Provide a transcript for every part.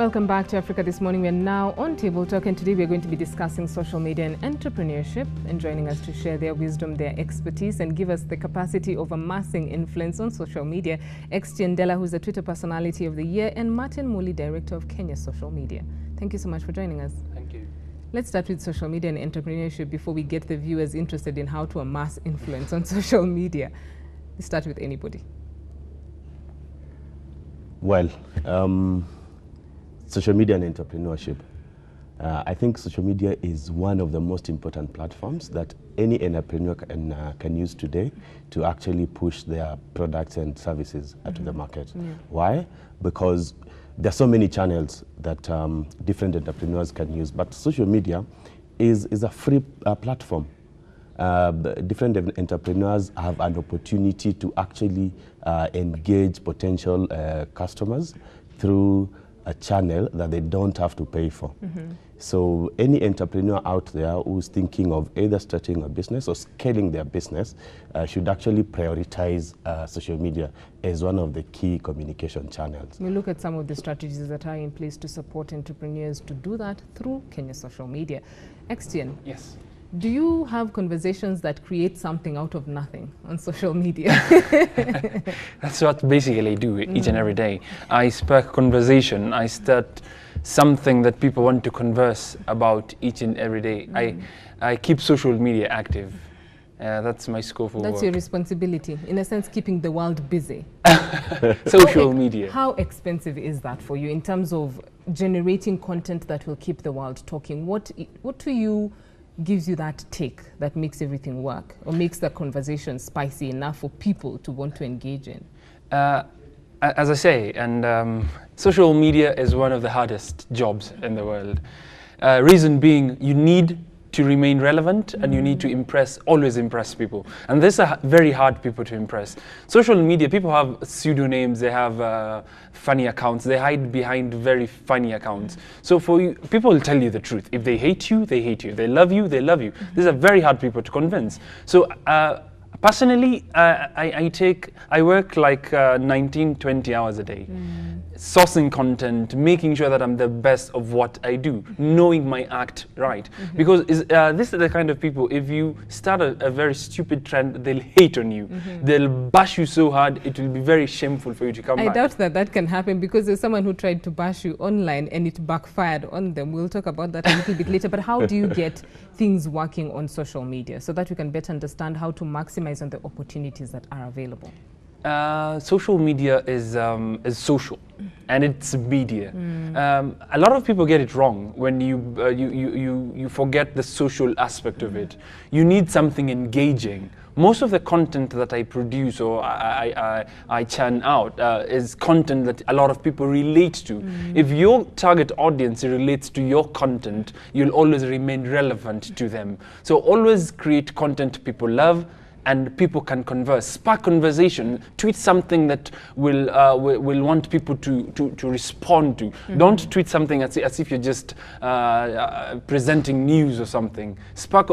Welcome back to Africa This Morning. We're now on Table Talk, and today we're going to be discussing social media and entrepreneurship. And joining us to share their wisdom, their expertise, and give us the capacity of amassing influence on social media, Ndela, who's the Twitter Personality of the Year, and Martin Muli, Director of Kenya Social Media. Thank you so much for joining us. Thank you. Let's start with social media and entrepreneurship before we get the viewers interested in how to amass influence on social media. Let's start with anybody. Well, social media and entrepreneurship. I think social media is one of the most important platforms that any entrepreneur can use today to actually push their products and services to the market. Yeah. Why? Because there are so many channels that different entrepreneurs can use, but social media is a free platform. Different entrepreneurs have an opportunity to actually engage potential customers through a channel that they don't have to pay for. So any entrepreneur out there who's thinking of either starting a business or scaling their business should actually prioritize social media as one of the key communication channels. We look at some of the strategies that are in place to support entrepreneurs to do that through Kenya Social Media. Xtian. Yes. Do you have conversations that create something out of nothing on social media? That's what basically I do each and every day. I spark conversation. I start something that people want to converse about each and every day. I keep social media active. That's my scope of work. That's your responsibility, in a sense, keeping the world busy. Social media. How expensive is that for you in terms of generating content that will keep the world talking? What to you gives you that take that makes everything work or makes the conversation spicy enough for people to want to engage in? As I say, and social media is one of the hardest jobs in the world. Reason being, you need to remain relevant and you need to always impress people. And these are very hard people to impress. Social media, people have pseudonyms, they have funny accounts, they hide behind very funny accounts. So for you, people will tell you the truth. If they hate you, they hate you. If they love you, they love you. These are very hard people to convince. So personally, I work like 19, 20 hours a day. Sourcing content, making sure that I'm the best of what I do, knowing my act right. Because this is the kind of people, if you start a very stupid trend, they'll hate on you. They'll bash you so hard, it will be very shameful for you to come back. I doubt that can happen because there's someone who tried to bash you online and it backfired on them. We'll talk about that a little bit later. But how do you get things working on social media so that we can better understand how to maximize on the opportunities that are available? Social media is social, and it's media. A lot of people get it wrong when you forget the social aspect of it. You need something engaging. Most of the content that I produce or I churn out is content that a lot of people relate to. If your target audience relates to your content, you'll always remain relevant to them. So always create content people love and people can converse, spark conversation, tweet something that will want people to respond to. Don't tweet something as if you're just presenting news or something.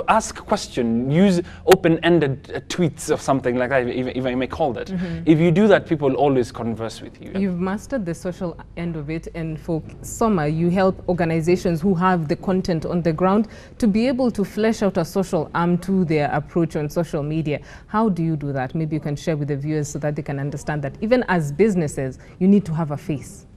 Ask a question, use open-ended tweets or something like that, if I may call that. If you do that, people will always converse with you. You've mastered the social end of it, and for Soma, you help organizations who have the content on the ground to be able to flesh out a social arm to their approach on social media. How do you do that? Maybe you can share with the viewers so that they can understand that even as businesses, you need to have a face.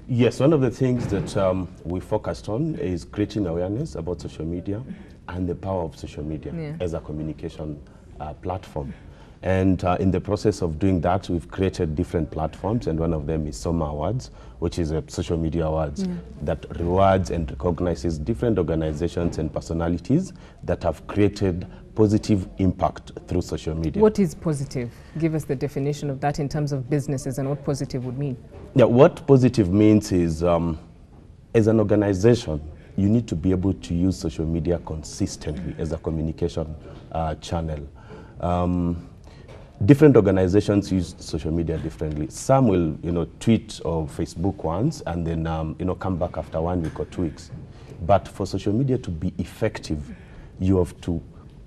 Yes, one of the things that we focused on is creating awareness about social media and the power of social media as a communication platform. And in the process of doing that, we've created different platforms, and one of them is Soma Awards, which is a social media awards that rewards and recognizes different organizations and personalities that have created positive impact through social media. What is positive? Give us the definition of that in terms of businesses and what positive would mean. Yeah, what positive means is, as an organization, you need to be able to use social media consistently as a communication channel. Different organizations use social media differently. Some will, tweet or Facebook once and then, come back after 1 week or 2 weeks. But for social media to be effective, you have to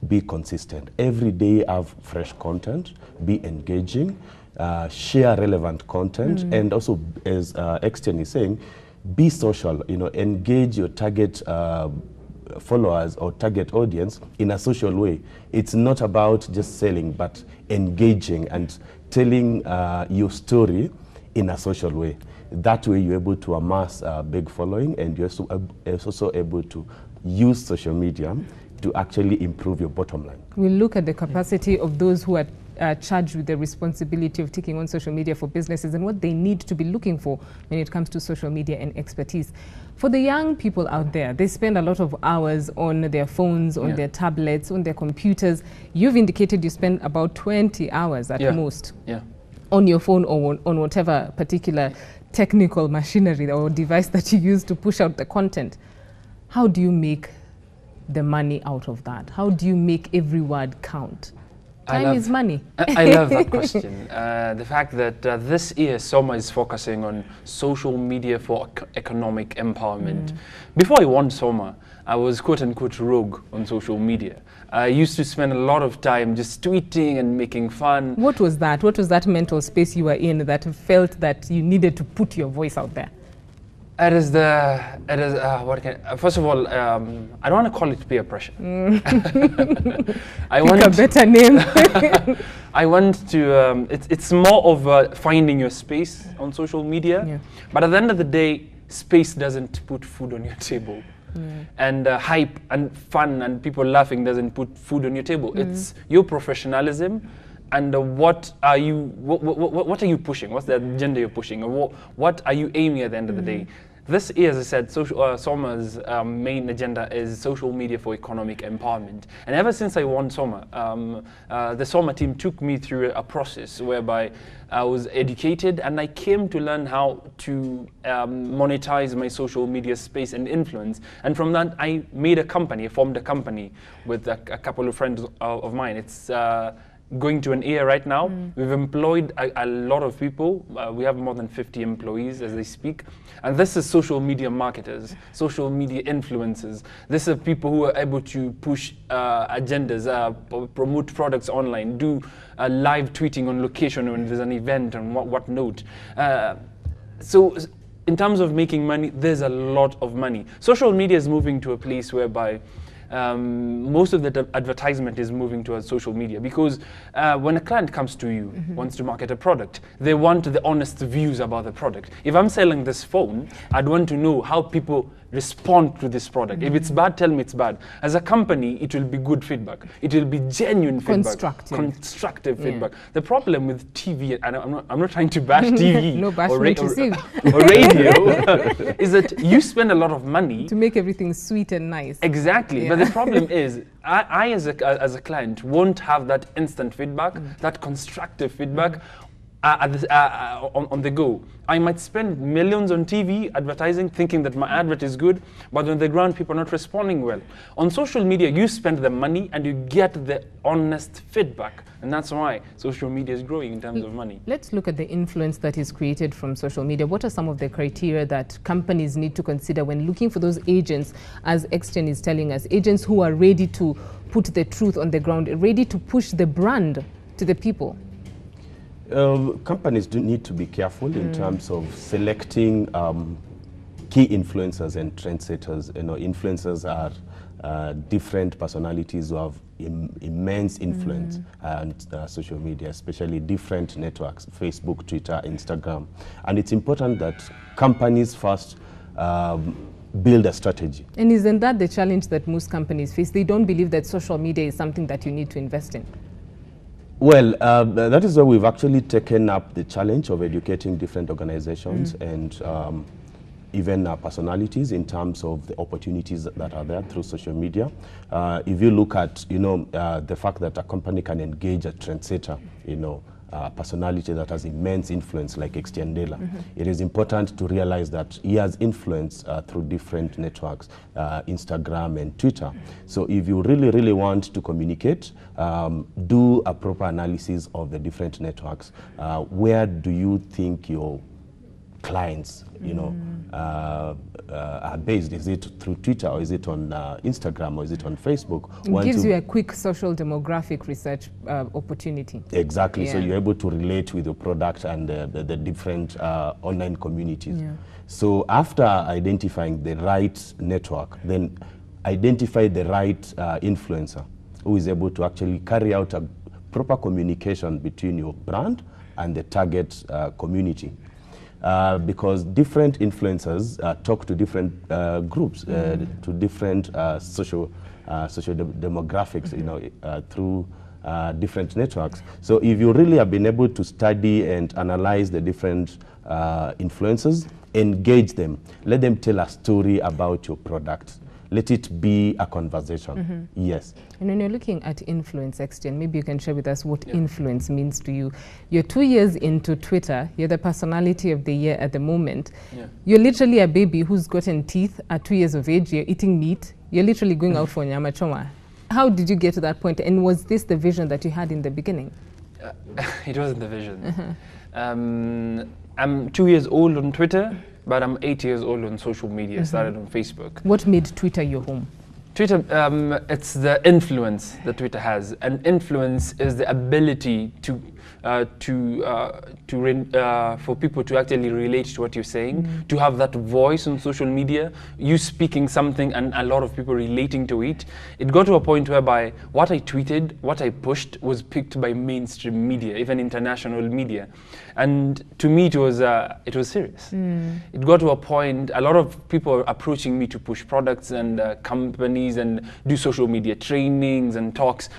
be consistent. Every day have fresh content, be engaging, share relevant content, and also, as Xtian is saying, be social, engage your target followers or target audience in a social way. It's not about just selling, but engaging and telling your story in a social way. That way you're able to amass a big following, and you're also able to use social media to actually improve your bottom line. We look at the capacity of those who are charged with the responsibility of taking on social media for businesses and what they need to be looking for when it comes to social media and expertise. For the young people out there, they spend a lot of hours on their phones, on their tablets, on their computers. You've indicated you spend about 20 hours at most on your phone or on whatever particular technical machinery or device that you use to push out the content. How do you make the money out of that? How do you make every word count? Time is money. I love that question. The fact that this year SOMA is focusing on social media for economic empowerment. Before I won SOMA, I was quote-unquote rogue on social media. I used to spend a lot of time just tweeting and making fun. What was that? What was that mental space you were in that felt that you needed to put your voice out there? First of all, I don't want to call it peer pressure. I want a better name. I want to, it's more of finding your space on social media. But at the end of the day, space doesn't put food on your table. And hype and fun and people laughing doesn't put food on your table. It's your professionalism. And what are you pushing? What's the agenda you're pushing? Or what are you aiming at the end of the day? This year, as I said, SOMA's main agenda is social media for economic empowerment. And ever since I won SOMA, the SOMA team took me through a process whereby I was educated and I came to learn how to monetize my social media space and influence. And from that, I formed a company with a couple of friends of mine. It's going to an year right now. We've employed a lot of people. We have more than 50 employees as they speak. And this is social media marketers, social media influencers. These are people who are able to push agendas, promote products online, do live tweeting on location when there's an event and whatnot. So in terms of making money, there's a lot of money. Social media is moving to a place whereby most of the advertisement is moving towards social media, because when a client comes to you, wants to market a product, they want the honest views about the product. If I'm selling this phone, I'd want to know how people respond to this product. If it's bad, tell me it's bad. As a company, it will be good feedback. It will be genuine feedback. Constructive feedback. The problem with TV, and I'm not trying to bash TV no or radio, is that you spend a lot of money to make everything sweet and nice. Exactly. But the problem is, I as a client won't have that instant feedback, that constructive feedback on the go. I might spend millions on TV advertising thinking that my advert is good, but on the ground people are not responding well. On social media, you spend the money and you get the honest feedback. And that's why social media is growing in terms of money. Let's look at the influence that is created from social media. What are some of the criteria that companies need to consider when looking for those agents, as Exten is telling us, agents who are ready to put the truth on the ground, ready to push the brand to the people? Companies do need to be careful in terms of selecting key influencers and trendsetters. Influencers are different personalities who have immense influence on social media, especially different networks, Facebook, Twitter, Instagram. And it's important that companies first build a strategy. And isn't that the challenge that most companies face? They don't believe that social media is something that you need to invest in. Well, that is why we've actually taken up the challenge of educating different organizations and even personalities in terms of the opportunities that are there through social media. If you look at, the fact that a company can engage a trendsetter, personality that has immense influence like Extiendela, it is important to realize that he has influence through different networks, Instagram and Twitter. So if you really want to communicate, do a proper analysis of the different networks. Where do you think your clients, are based? Is it through Twitter, or is it on Instagram, or is it on Facebook? It gives you a quick social demographic research opportunity. Exactly. Yeah. So you're able to relate with your product and the different online communities. Yeah. So after identifying the right network, then identify the right influencer who is able to actually carry out a proper communication between your brand and the target community. Because different influencers talk to different groups, to different social demographics, through different networks. So if you really have been able to study and analyze the different influencers, engage them, let them tell a story about your product. Let it be a conversation. Yes. And when you're looking at influence, XTN, maybe you can share with us what influence means to you. You're 2 years into Twitter. You're the personality of the year at the moment. Yeah. You're literally a baby who's gotten teeth at 2 years of age. You're eating meat. You're literally going out for nyama choma. How did you get to that point? And was this the vision that you had in the beginning? It wasn't the vision. I'm 2 years old on Twitter, but I'm 8 years old on social media. Started on Facebook. What made Twitter your home? Twitter, it's the influence that Twitter has, and influence is the ability for people to actually relate to what you're saying, to have that voice on social media, you speaking something and a lot of people relating to it. It got to a point whereby what I tweeted, what I pushed was picked by mainstream media, even international media. And to me, it was serious. It got to a point, a lot of people are approaching me to push products and companies and do social media trainings and talks.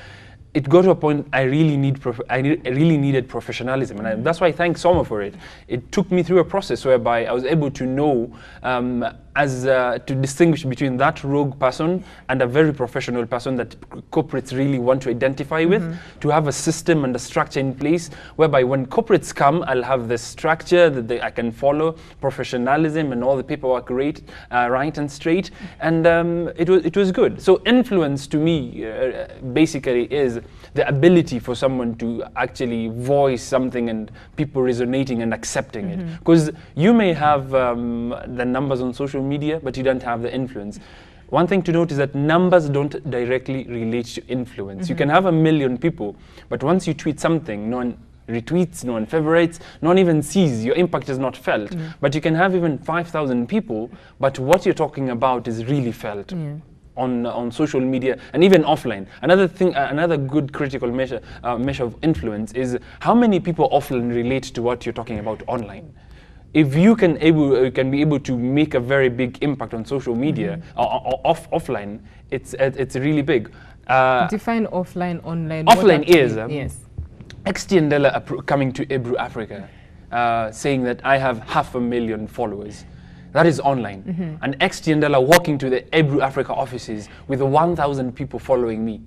It got to a point I really needed professionalism, and that's why I thank Soma for it. It took me through a process whereby I was able to know to distinguish between that rogue person and a very professional person that corporates really want to identify with, to have a system and a structure in place whereby when corporates come, I'll have the structure that I can follow, professionalism and all the paperwork right and straight, and it was good. So influence to me basically is the ability for someone to actually voice something and people resonating and accepting it. Because you may have the numbers on social media, but you don't have the influence. One thing to note is that numbers don't directly relate to influence. You can have 1 million people, but once you tweet something, no one retweets, no one favorites, no one even sees, your impact is not felt. But you can have even 5,000 people, but what you're talking about is really felt. On social media and even offline. Another good critical measure of influence is how many people offline relate to what you're talking about online. If you can be able to make a very big impact on social media or offline, it's really big. Define offline, online. Offline is yes. XTN Della coming to Ebru Africa, saying that I have 500,000 followers. That is online. And XTN Della walking to the Ebru Africa offices with 1,000 people following me.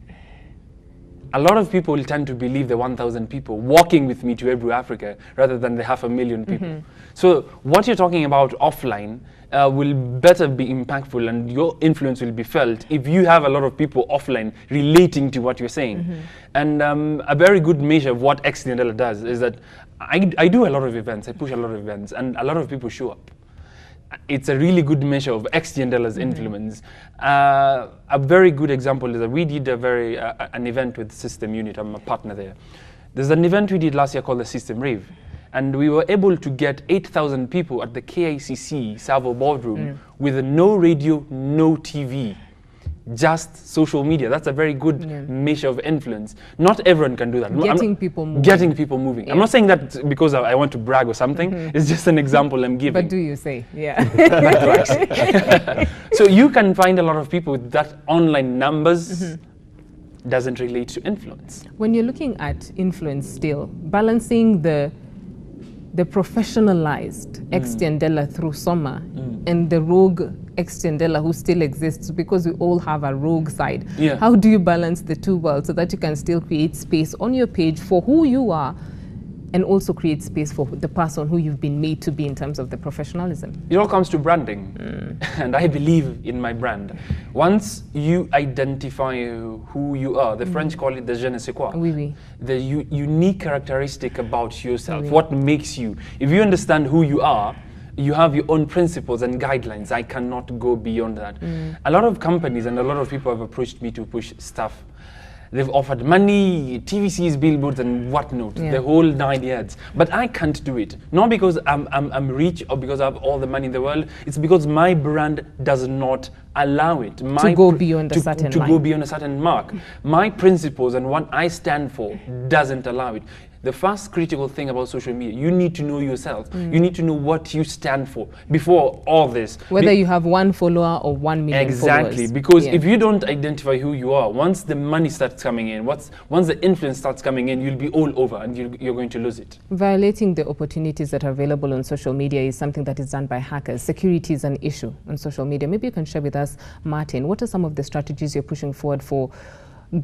A lot of people will tend to believe the 1,000 people walking with me to Ebru Africa rather than the 500,000 people. So what you're talking about offline will better be impactful, and your influence will be felt if you have a lot of people offline relating to what you're saying. And a very good measure of what XTN Della does is that I do a lot of events, I push a lot of events, and a lot of people show up. It's a really good measure of XTN Della's influence. A very good example is that we did an event with System Unit. I'm a partner there. There's an event we did last year called the System Rave, and we were able to get 8,000 people at the KICC Savo Boardroom with no radio, no TV. Just social media. That's a very good measure of influence. Not everyone can do that. Getting people moving. Getting people moving. I'm not saying that because I want to brag or something. It's just an example I'm giving. But do you say? Yeah. So you can find a lot of people with that online numbers doesn't relate to influence. When you're looking at influence still, balancing the professionalized XTN Della through Soma and the rogue XTN Della who still exists, because we all have a rogue side. How do you balance the two worlds so that you can still create space on your page for who you are and also create space for the person who you've been made to be in terms of the professionalism? It all comes to branding. And I believe in my brand. Once you identify who you are, the French call it the je ne sais quoi, the unique characteristic about yourself, what makes you. If you understand who you are, You have your own principles and guidelines. I cannot go beyond that. A lot of companies and a lot of people have approached me to push stuff. They've offered money, TVCs, billboards, and whatnot, the whole 9 yards. But I can't do it. Not because I'm rich or because I have all the money in the world. It's because my brand does not allow it. To go beyond a certain line. To go beyond a certain mark. My principles and what I stand for doesn't allow it. The first critical thing about social media, you need to know yourself. You need to know what you stand for before all this. Whether you have 1 follower or 1 million followers. Exactly, because if you don't identify who you are, once the money starts coming in, once the influence starts coming in, you'll be all over and you're going to lose it. Violating the opportunities that are available on social media is something that is done by hackers. Security is an issue on social media. Maybe you can share with us, Martin, what are some of the strategies you're pushing forward for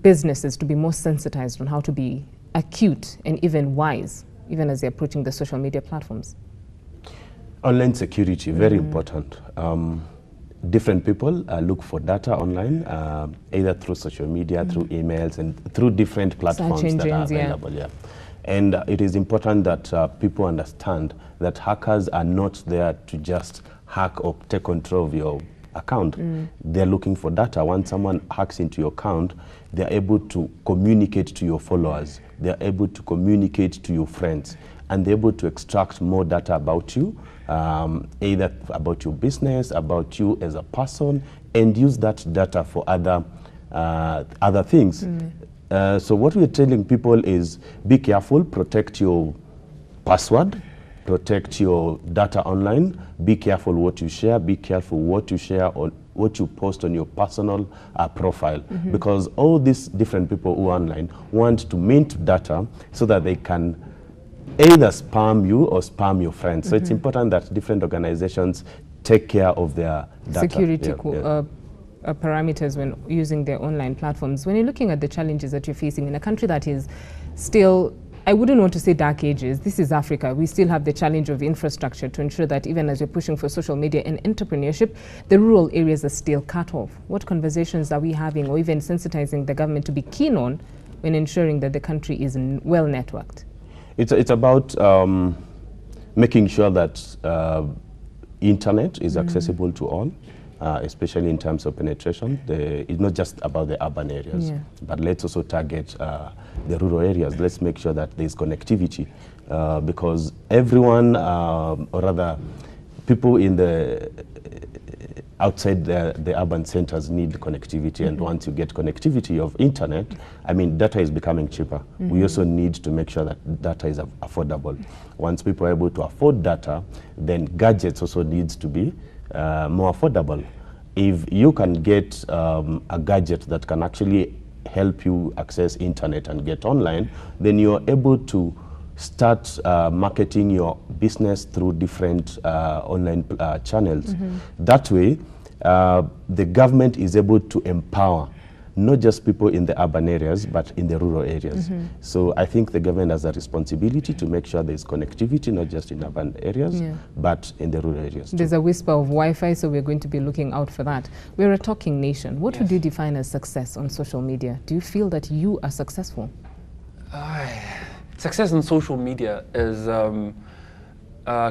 businesses to be more sensitized on how to be acute and even wise, even as they're approaching the social media platforms? Online security, very important. Different people look for data online, either through social media, through emails, and through different platforms that are available. And it is important that people understand that hackers are not there to just hack or take control of your account. They're looking for data. Once someone hacks into your account, they're able to communicate to your followers. They're able to communicate to your friends, and they're able to extract more data about you, either about your business, about you as a person, and use that data for other things. So what we're telling people is be careful, protect your password, protect your data online, be careful what you share, be careful what you share or what you post on your personal profile, because all these different people who are online want to mint data so that they can either spam you or spam your friends. So it's important that different organizations take care of their data. Security parameters when using their online platforms. When you're looking at the challenges that you're facing in a country that is still, I wouldn't want to say dark ages. This is Africa. We still have the challenge of infrastructure to ensure that even as we're pushing for social media and entrepreneurship, the rural areas are still cut off. What conversations are we having, or even sensitizing the government to be keen on when ensuring that the country is well networked? It's about making sure that internet is accessible to all. Especially in terms of penetration. It's not just about the urban areas, but let's also target the rural areas. Let's make sure that there's connectivity, because everyone, or rather people in the outside the urban centers need connectivity, and once you get connectivity of internet, I mean, data is becoming cheaper. We also need to make sure that data is affordable. Once people are able to afford data, then gadgets also needs to be more affordable. If you can get a gadget that can actually help you access internet and get online, then you're able to start marketing your business through different online channels. That way, the government is able to empower not just people in the urban areas, but in the rural areas. So I think the government has a responsibility to make sure there's connectivity, not just in urban areas, but in the rural areas too. There's a whisper of Wi-Fi, so we're going to be looking out for that. We're a talking nation. What would you define as success on social media? Do you feel that you are successful? Success on social media is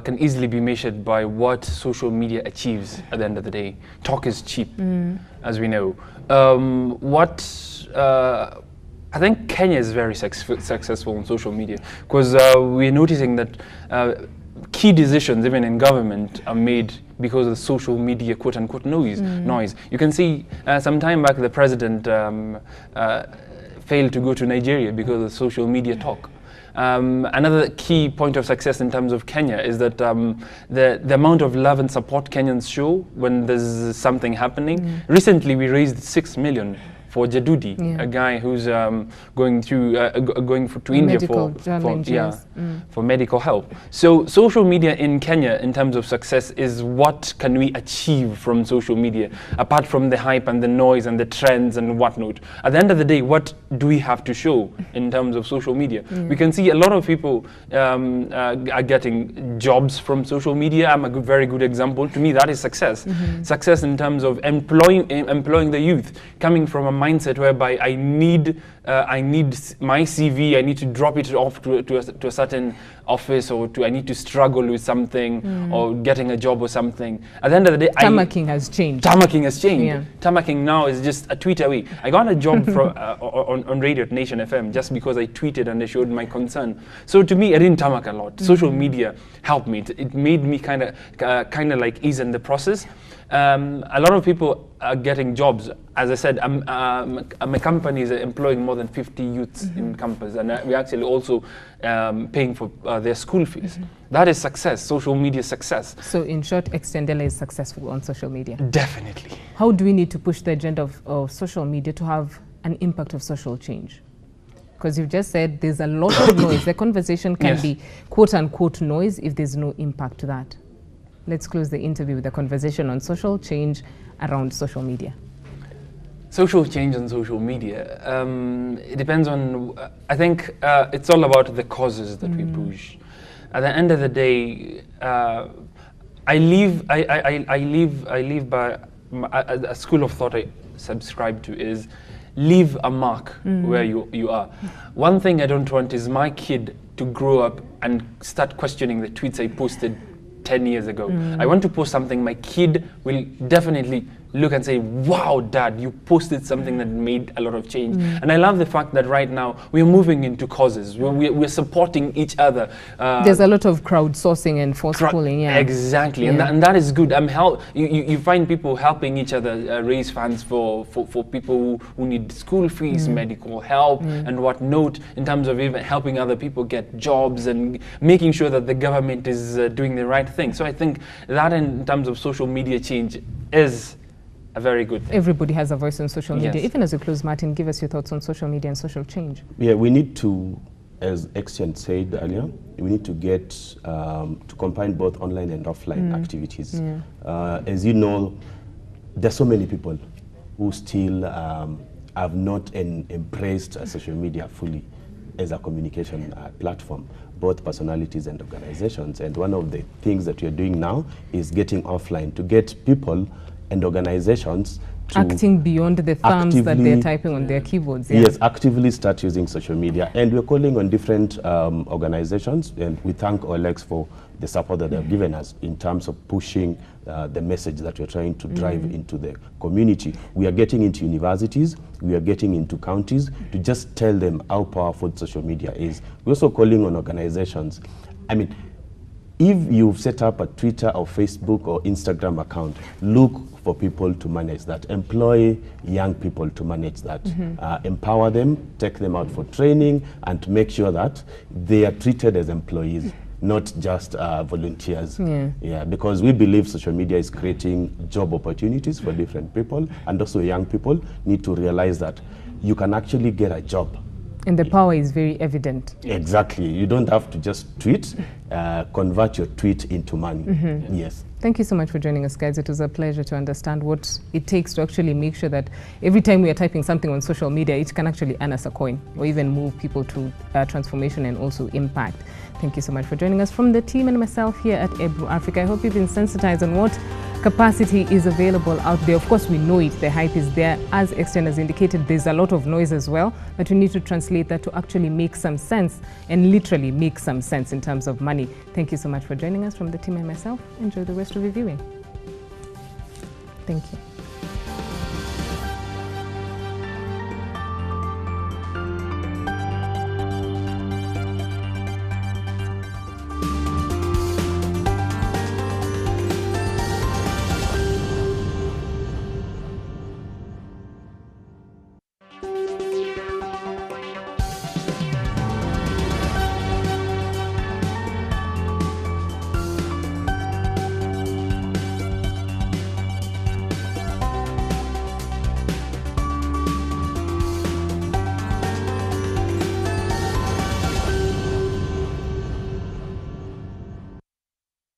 can easily be measured by what social media achieves at the end of the day. Talk is cheap, as we know. I think Kenya is very successful on social media, because we're noticing that key decisions, even in government, are made because of social media quote-unquote noise. You can see some time back the president failed to go to Nigeria because of social media talk. Another key point of success in terms of Kenya is that the amount of love and support Kenyans show when there's something happening. Recently, we raised 6 million for Jadudi, a guy who's going to India for medical help. So social media in Kenya, in terms of success, is what can we achieve from social media, apart from the hype and the noise and the trends and whatnot. At the end of the day, what do we have to show in terms of social media? We can see a lot of people are getting jobs from social media. I'm a very good example. To me, that is success. Success in terms of employing the youth, coming from a mindset whereby I need my CV, I need to drop it off to a certain office, or I need to struggle with something, or getting a job or something. At the end of the day, Tarmacking has changed. Tarmacking has changed. Yeah. Tarmacking now is just a tweet away. I got a job on radio at Nation FM just because I tweeted and I showed my concern. So to me, I didn't tarmac a lot. Social media helped me. It made me kind of like ease in the process. A lot of people are getting jobs. As I said, my company is employing more than 50 youths in campus, and we're actually also paying for their school fees. That is success, social media success. So in short, Extendela is successful on social media? Definitely. How do we need to push the agenda of social media to have an impact of social change? Because you've just said there's a lot of noise. The conversation can be quote-unquote noise if there's no impact to that. Let's close the interview with a conversation on social change around social media. Social change on social media. It depends on, I think it's all about the causes that we push. At the end of the day, I live by a school of thought I subscribe to is leave a mark where you are. One thing I don't want is my kid to grow up and start questioning the tweets I posted 10 years ago. I want to post something my kid will definitely look and say, wow, Dad, you posted something that made a lot of change. And I love the fact that right now we're moving into causes. We're supporting each other. There's a lot of crowdsourcing and force pulling. Yeah. Exactly, and that is good. You find people helping each other raise funds for people who need school fees, medical help, and whatnot, in terms of even helping other people get jobs and making sure that the government is doing the right thing. So I think that in terms of social media change is a very good thing. Everybody has a voice on social media. Yes. Even as we close, Martin, give us your thoughts on social media and social change. Yeah, we need to, as Extian said earlier, we need to get to combine both online and offline activities. As you know, there's so many people who still have not embraced social media fully as a communication platform, both personalities and organizations. And one of the things that we are doing now is getting offline to get people and organizations to acting beyond the thumbs that they're typing on their keyboards. Yeah. Yes, actively start using social media. And we're calling on different organizations, and we thank OLX for the support that they've given us in terms of pushing the message that we're trying to drive into the community. We are getting into universities, we are getting into counties to just tell them how powerful social media is. We're also calling on organizations. I mean, if you've set up a Twitter or Facebook or Instagram account, look for people to manage that. Employ young people to manage that. Empower them, take them out for training, and to make sure that they are treated as employees, not just volunteers. Yeah, because we believe social media is creating job opportunities for different people, and also young people need to realize that you can actually get a job. And the power is very evident. Exactly. You don't have to just tweet, convert your tweet into money. Yes. Thank you so much for joining us, guys. It was a pleasure to understand what it takes to actually make sure that every time we are typing something on social media, it can actually earn us a coin or even move people to transformation and also impact. Thank you so much for joining us from the team and myself here at Ebru Africa. I hope you've been sensitized on what capacity is available out there. Of course, we know it, the hype is there. As Extian has indicated, there's a lot of noise as well, but we need to translate that to actually make some sense and literally make some sense in terms of money. Thank you so much for joining us from the team and myself. Enjoy the rest of your viewing. Thank you.